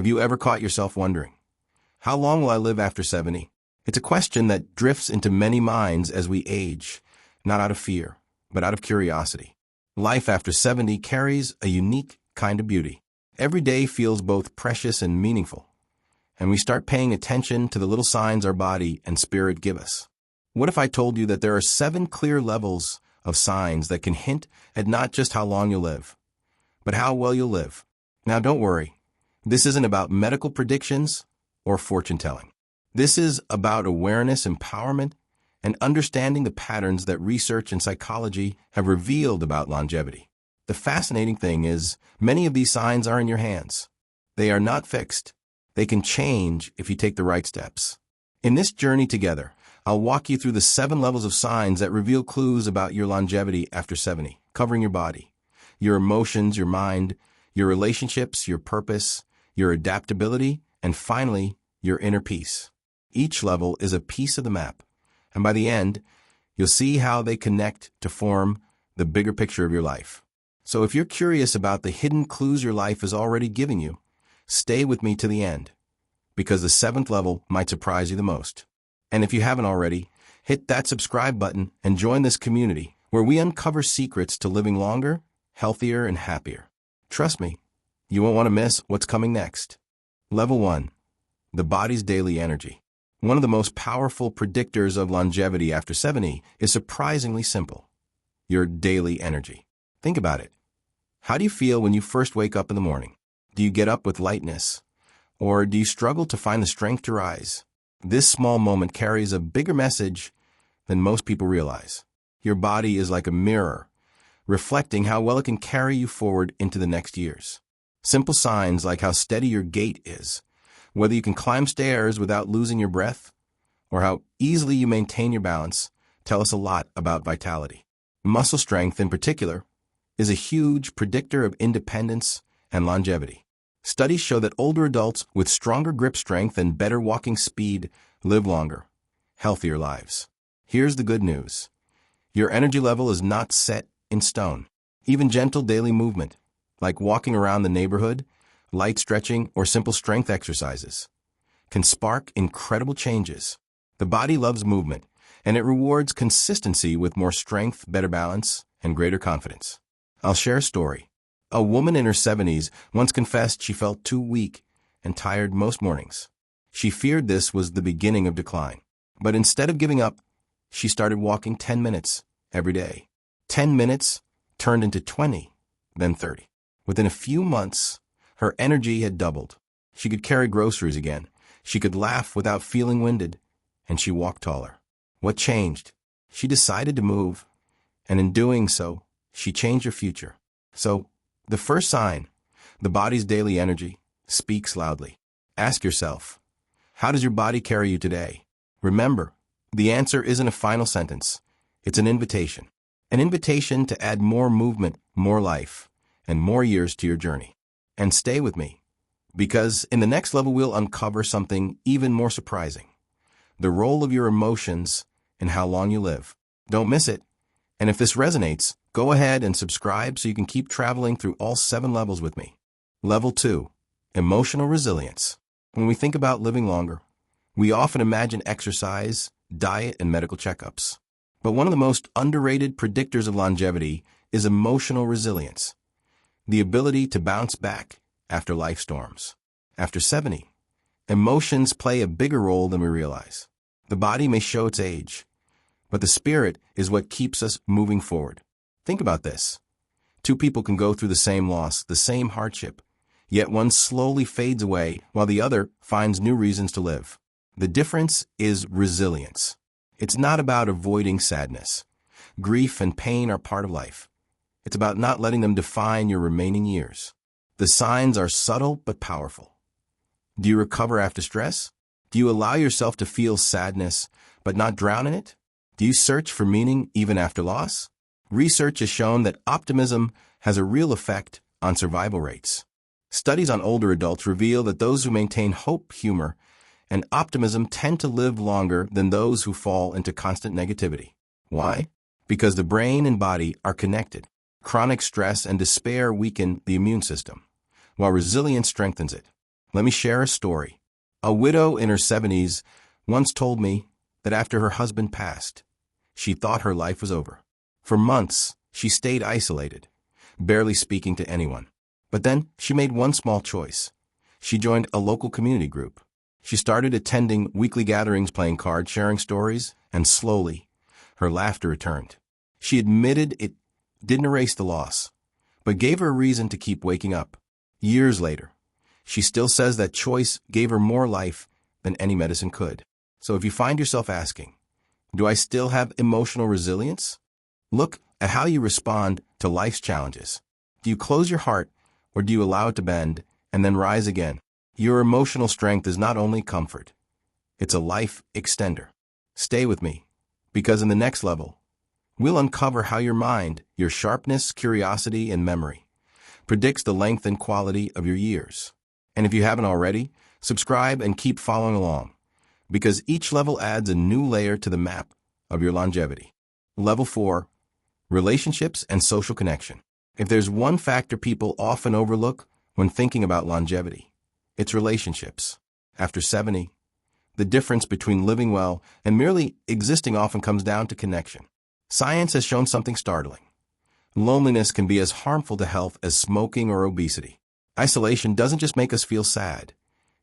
Have you ever caught yourself wondering, how long will I live after 70? It's a question that drifts into many minds as we age, not out of fear, but out of curiosity. Life after 70 carries a unique kind of beauty. Every day feels both precious and meaningful, and we start paying attention to the little signs our body and spirit give us. What if I told you that there are 7 clear levels of signs that can hint at not just how long you'll live, but how well you'll live? Now don't worry, this isn't about medical predictions or fortune-telling. This is about awareness, empowerment, and understanding the patterns that research and psychology have revealed about longevity. The fascinating thing is, many of these signs are in your hands. They are not fixed. They can change if you take the right steps. In this journey together, I'll walk you through the 7 levels of signs that reveal clues about your longevity after 70, covering your body, your emotions, your mind, your relationships, your purpose, your adaptability, and finally, your inner peace. Each level is a piece of the map, and by the end, you'll see how they connect to form the bigger picture of your life. So if you're curious about the hidden clues your life is already giving you, stay with me to the end, because the 7th level might surprise you the most. And if you haven't already, hit that subscribe button and join this community where we uncover secrets to living longer, healthier, and happier. Trust me, you won't want to miss what's coming next. Level 1. The body's daily energy. One of the most powerful predictors of longevity after 70 is surprisingly simple: your daily energy. Think about it. How do you feel when you first wake up in the morning? Do you get up with lightness? Or do you struggle to find the strength to rise? This small moment carries a bigger message than most people realize. Your body is like a mirror, reflecting how well it can carry you forward into the next years. Simple signs like how steady your gait is, whether you can climb stairs without losing your breath, or how easily you maintain your balance, tell us a lot about vitality. Muscle strength, in particular, is a huge predictor of independence and longevity. Studies show that older adults with stronger grip strength and better walking speed live longer, healthier lives. Here's the good news. Your energy level is not set in stone. Even gentle daily movement, like walking around the neighborhood, light stretching, or simple strength exercises, can spark incredible changes. The body loves movement, and it rewards consistency with more strength, better balance, and greater confidence. I'll share a story. A woman in her 70s once confessed she felt too weak and tired most mornings. She feared this was the beginning of decline. But instead of giving up, she started walking 10 minutes every day. 10 minutes turned into 20, then 30. Within a few months, her energy had doubled. She could carry groceries again. She could laugh without feeling winded, and she walked taller. What changed? She decided to move, and in doing so, she changed her future. So, the first sign, the body's daily energy, speaks loudly. Ask yourself, how does your body carry you today? Remember, the answer isn't a final sentence. It's an invitation. An invitation to add more movement, more life, and more years to your journey. And stay with me, because in the next level we'll uncover something even more surprising: the role of your emotions in how long you live. Don't miss it. And if this resonates, go ahead and subscribe so you can keep traveling through all 7 levels with me. Level 2. Emotional resilience. When we think about living longer, we often imagine exercise, diet, and medical checkups. But one of the most underrated predictors of longevity is emotional resilience, the ability to bounce back after life storms. After 70, emotions play a bigger role than we realize. The body may show its age, but the spirit is what keeps us moving forward. Think about this. 2 people can go through the same loss, the same hardship, yet one slowly fades away while the other finds new reasons to live. The difference is resilience. It's not about avoiding sadness. Grief and pain are part of life. It's about not letting them define your remaining years. The signs are subtle but powerful. Do you recover after stress? Do you allow yourself to feel sadness but not drown in it? Do you search for meaning even after loss? Research has shown that optimism has a real effect on survival rates. Studies on older adults reveal that those who maintain hope, humor, and optimism tend to live longer than those who fall into constant negativity. Why? Because the brain and body are connected. Chronic stress and despair weaken the immune system, while resilience strengthens it. Let me share a story. A widow in her 70s once told me that after her husband passed, she thought her life was over. For months, she stayed isolated, barely speaking to anyone. But then she made one small choice. She joined a local community group. She started attending weekly gatherings, playing cards, sharing stories, and slowly, her laughter returned. She admitted it didn't erase the loss, but gave her a reason to keep waking up. Years later, she still says that choice gave her more life than any medicine could. So if you find yourself asking, do I still have emotional resilience? Look at how you respond to life's challenges. Do you close your heart, or do you allow it to bend and then rise again? Your emotional strength is not only comfort, it's a life extender. Stay with me, because in the next level, we'll uncover how your mind, your sharpness, curiosity, and memory predicts the length and quality of your years. And if you haven't already, subscribe and keep following along, because each level adds a new layer to the map of your longevity. Level 4, relationships and social connection. If there's one factor people often overlook when thinking about longevity, it's relationships. After 70, the difference between living well and merely existing often comes down to connection. Science has shown something startling. Loneliness can be as harmful to health as smoking or obesity. Isolation doesn't just make us feel sad,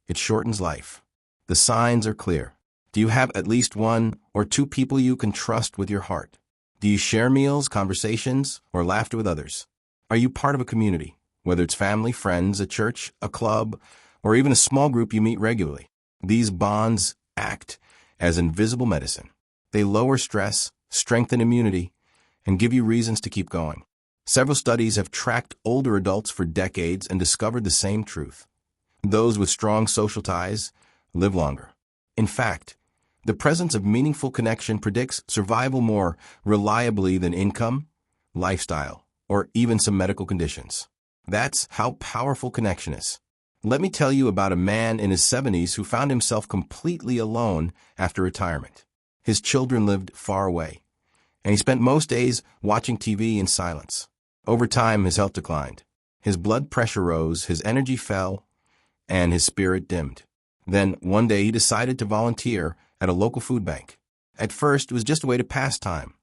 it shortens life. The signs are clear. Do you have at least one or two people you can trust with your heart? Do you share meals, conversations, or laughter with others? Are you part of a community, whether it's family, friends, a church, a club, or even a small group you meet regularly? These bonds act as invisible medicine. They lower stress, strengthen immunity, and give you reasons to keep going. Several studies have tracked older adults for decades and discovered the same truth. Those with strong social ties live longer. In fact, the presence of meaningful connection predicts survival more reliably than income, lifestyle, or even some medical conditions. That's how powerful connection is. Let me tell you about a man in his 70s who found himself completely alone after retirement. His children lived far away, and he spent most days watching TV in silence. Over time, his health declined. His blood pressure rose, his energy fell, and his spirit dimmed. Then, one day, he decided to volunteer at a local food bank. At first, it was just a way to pass time,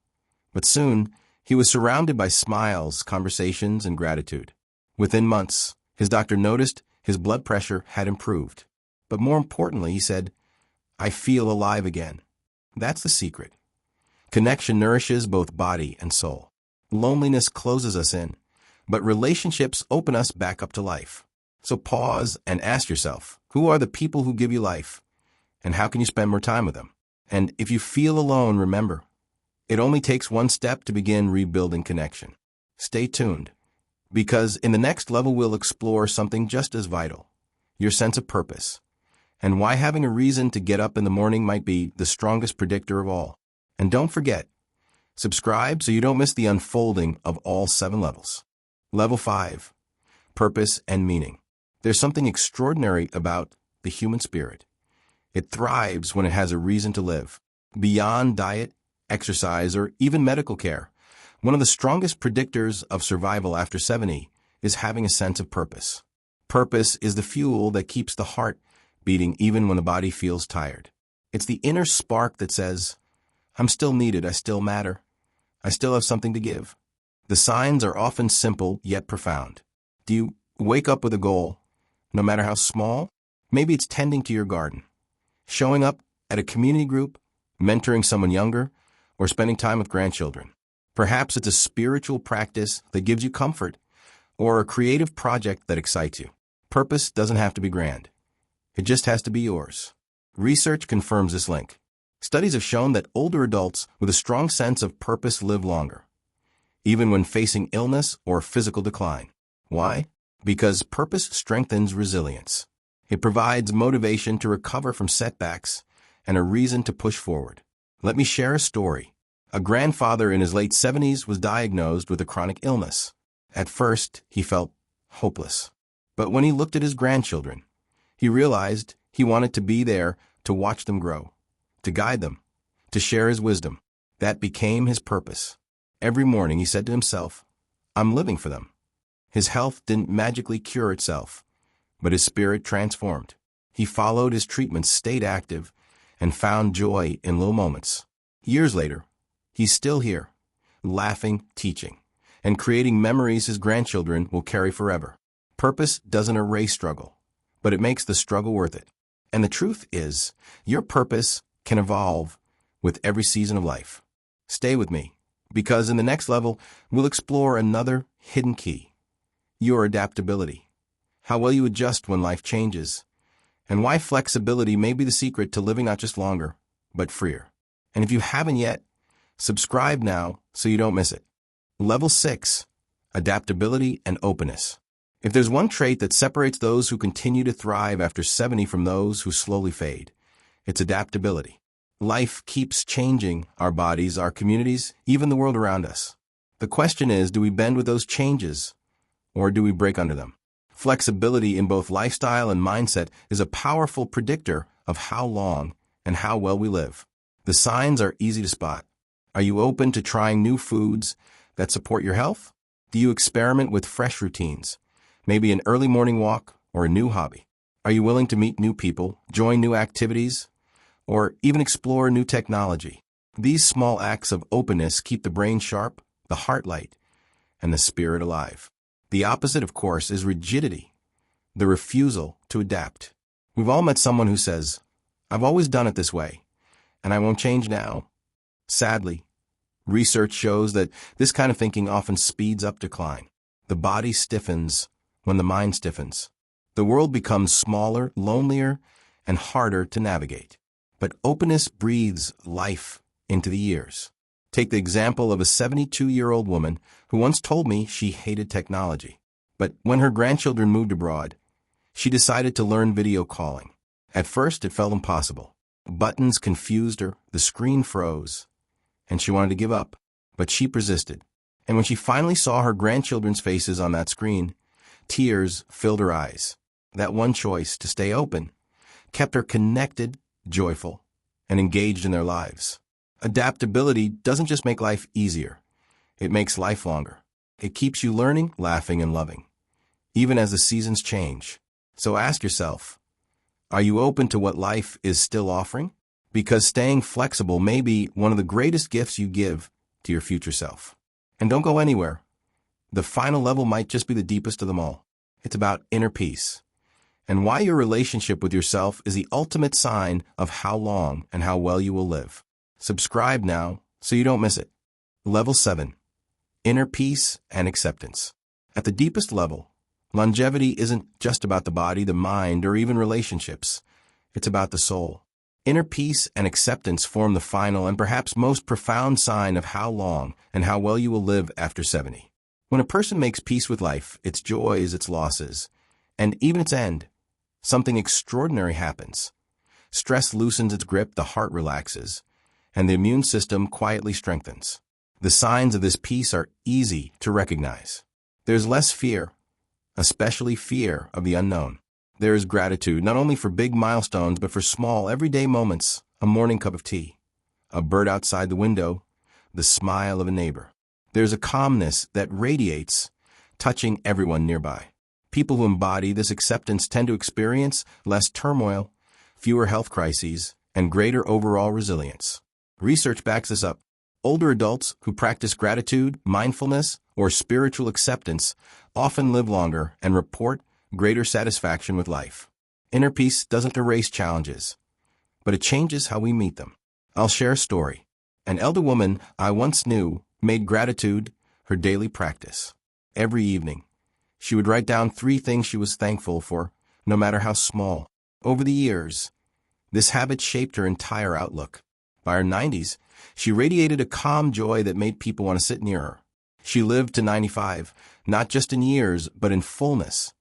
but soon, he was surrounded by smiles, conversations, and gratitude. Within months, his doctor noticed his blood pressure had improved. But more importantly, he said, "I feel alive again." That's the secret. Connection nourishes both body and soul. Loneliness closes us in, but relationships open us back up to life. So pause and ask yourself, who are the people who give you life? And how can you spend more time with them? And if you feel alone, remember, it only takes one step to begin rebuilding connection. Stay tuned, because in the next level we'll explore something just as vital, your sense of purpose, and why having a reason to get up in the morning might be the strongest predictor of all. And don't forget, subscribe so you don't miss the unfolding of all 7 levels. Level 5, purpose and meaning. There's something extraordinary about the human spirit. It thrives when it has a reason to live. Beyond diet, exercise, or even medical care, one of the strongest predictors of survival after 70 is having a sense of purpose. Purpose is the fuel that keeps the heart beating even when the body feels tired. It's the inner spark that says, I'm still needed, I still matter, I still have something to give. The signs are often simple yet profound. Do you wake up with a goal, no matter how small? Maybe it's tending to your garden, showing up at a community group, mentoring someone younger, or spending time with grandchildren. Perhaps it's a spiritual practice that gives you comfort, or a creative project that excites you. Purpose doesn't have to be grand. It just has to be yours. Research confirms this link. Studies have shown that older adults with a strong sense of purpose live longer, even when facing illness or physical decline. Why? Because purpose strengthens resilience. It provides motivation to recover from setbacks and a reason to push forward. Let me share a story. A grandfather in his late 70s was diagnosed with a chronic illness. At first, he felt hopeless. But when he looked at his grandchildren, he realized he wanted to be there to watch them grow, to guide them, to share his wisdom. That became his purpose. Every morning he said to himself, I'm living for them. His health didn't magically cure itself, but his spirit transformed. He followed his treatments, stayed active, and found joy in little moments. Years later, he's still here, laughing, teaching, and creating memories his grandchildren will carry forever. Purpose doesn't erase struggle, but it makes the struggle worth it. And the truth is, your purpose can evolve with every season of life. Stay with me, because in the next level, we'll explore another hidden key: your adaptability, how well you adjust when life changes, and why flexibility may be the secret to living not just longer, but freer. And if you haven't yet, subscribe now so you don't miss it. Level 6, adaptability and openness. If there's one trait that separates those who continue to thrive after 70 from those who slowly fade, it's adaptability. Life keeps changing our bodies, our communities, even the world around us. The question is, do we bend with those changes, or do we break under them? Flexibility in both lifestyle and mindset is a powerful predictor of how long and how well we live. The signs are easy to spot. Are you open to trying new foods that support your health? Do you experiment with fresh routines, maybe an early morning walk or a new hobby? Are you willing to meet new people, join new activities, or even explore new technology? These small acts of openness keep the brain sharp, the heart light, and the spirit alive. The opposite, of course, is rigidity, the refusal to adapt. We've all met someone who says, "I've always done it this way, and I won't change now." Sadly, research shows that this kind of thinking often speeds up decline. The body stiffens when the mind stiffens. The world becomes smaller, lonelier, and harder to navigate. But openness breathes life into the years. Take the example of a 72-year-old woman who once told me she hated technology. But when her grandchildren moved abroad, she decided to learn video calling. At first, it felt impossible. Buttons confused her, the screen froze, and she wanted to give up. But she persisted. And when she finally saw her grandchildren's faces on that screen, tears filled her eyes. That one choice, to stay open, kept her connected, joyful, and engaged in their lives. Adaptability doesn't just make life easier, it makes life longer. It keeps you learning, laughing, and loving, even as the seasons change. So ask yourself, are you open to what life is still offering? Because staying flexible may be one of the greatest gifts you give to your future self. And don't go anywhere. The final level might just be the deepest of them all. It's about inner peace, and why your relationship with yourself is the ultimate sign of how long and how well you will live. Subscribe now so you don't miss it. Level 7, inner peace and acceptance. At the deepest level, longevity isn't just about the body, the mind, or even relationships. It's about the soul. Inner peace and acceptance form the final and perhaps most profound sign of how long and how well you will live after 70. When a person makes peace with life, its joys, its losses, and even its end, something extraordinary happens. Stress loosens its grip, the heart relaxes, and the immune system quietly strengthens. The signs of this peace are easy to recognize. There's less fear, especially fear of the unknown. There is gratitude, not only for big milestones, but for small, everyday moments: a morning cup of tea, a bird outside the window, the smile of a neighbor. There's a calmness that radiates, touching everyone nearby. People who embody this acceptance tend to experience less turmoil, fewer health crises, and greater overall resilience. Research backs this up. Older adults who practice gratitude, mindfulness, or spiritual acceptance often live longer and report greater satisfaction with life. Inner peace doesn't erase challenges, but it changes how we meet them. I'll share a story. An elder woman I once knew made gratitude her daily practice. Every evening, she would write down 3 things she was thankful for, no matter how small. Over the years, this habit shaped her entire outlook. By her 90s, she radiated a calm joy that made people want to sit near her. She lived to 95, not just in years, but in fullness,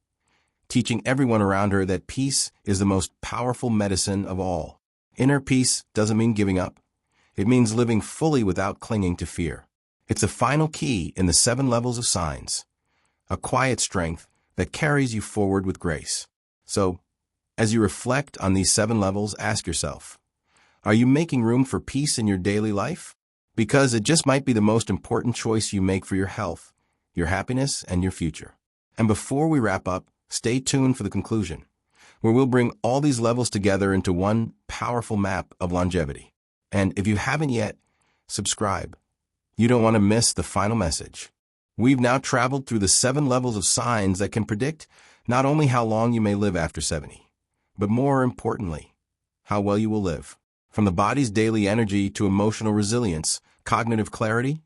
teaching everyone around her that peace is the most powerful medicine of all. Inner peace doesn't mean giving up. It means living fully without clinging to fear. It's a final key in the 7 levels of signs, a quiet strength that carries you forward with grace. So, as you reflect on these 7 levels, ask yourself, are you making room for peace in your daily life? Because it just might be the most important choice you make for your health, your happiness, and your future. And before we wrap up, Stay tuned for the conclusion, where we'll bring all these levels together into one powerful map of longevity. And if you haven't yet, subscribe. You don't want to miss the final message. We've now traveled through the 7 levels of signs that can predict not only how long you may live after 70, but more importantly, how well you will live. From the body's daily energy to emotional resilience, cognitive clarity,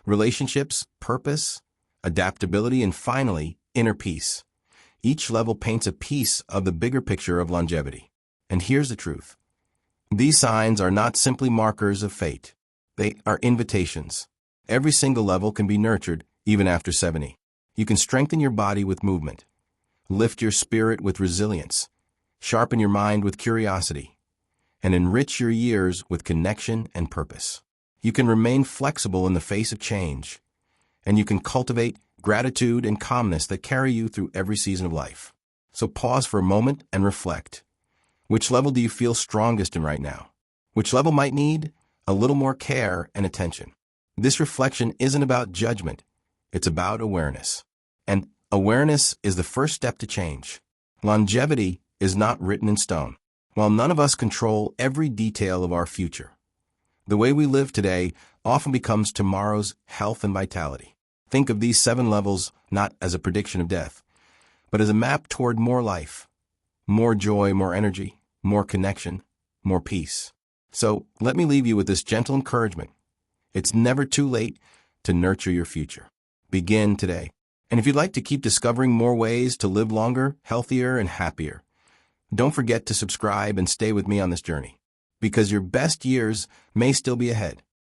relationships, purpose, adaptability, and finally, inner peace. Each level paints a piece of the bigger picture of longevity. And here's the truth. These signs are not simply markers of fate. They are invitations. Every single level can be nurtured even after 70. You can strengthen your body with movement, lift your spirit with resilience, sharpen your mind with curiosity, and enrich your years with connection and purpose. You can remain flexible in the face of change, and you can cultivate gratitude and calmness that carry you through every season of life. So pause for a moment and reflect. Which level do you feel strongest in right now? Which level might need a little more care and attention? This reflection isn't about judgment. It's about awareness. And awareness is the first step to change. Longevity is not written in stone. While none of us control every detail of our future, the way we live today often becomes tomorrow's health and vitality. Think of these 7 levels not as a prediction of death, but as a map toward more life, more joy, more energy, more connection, more peace. So let me leave you with this gentle encouragement. It's never too late to nurture your future. Begin today. And if you'd like to keep discovering more ways to live longer, healthier, and happier, don't forget to subscribe and stay with me on this journey, because your best years may still be ahead.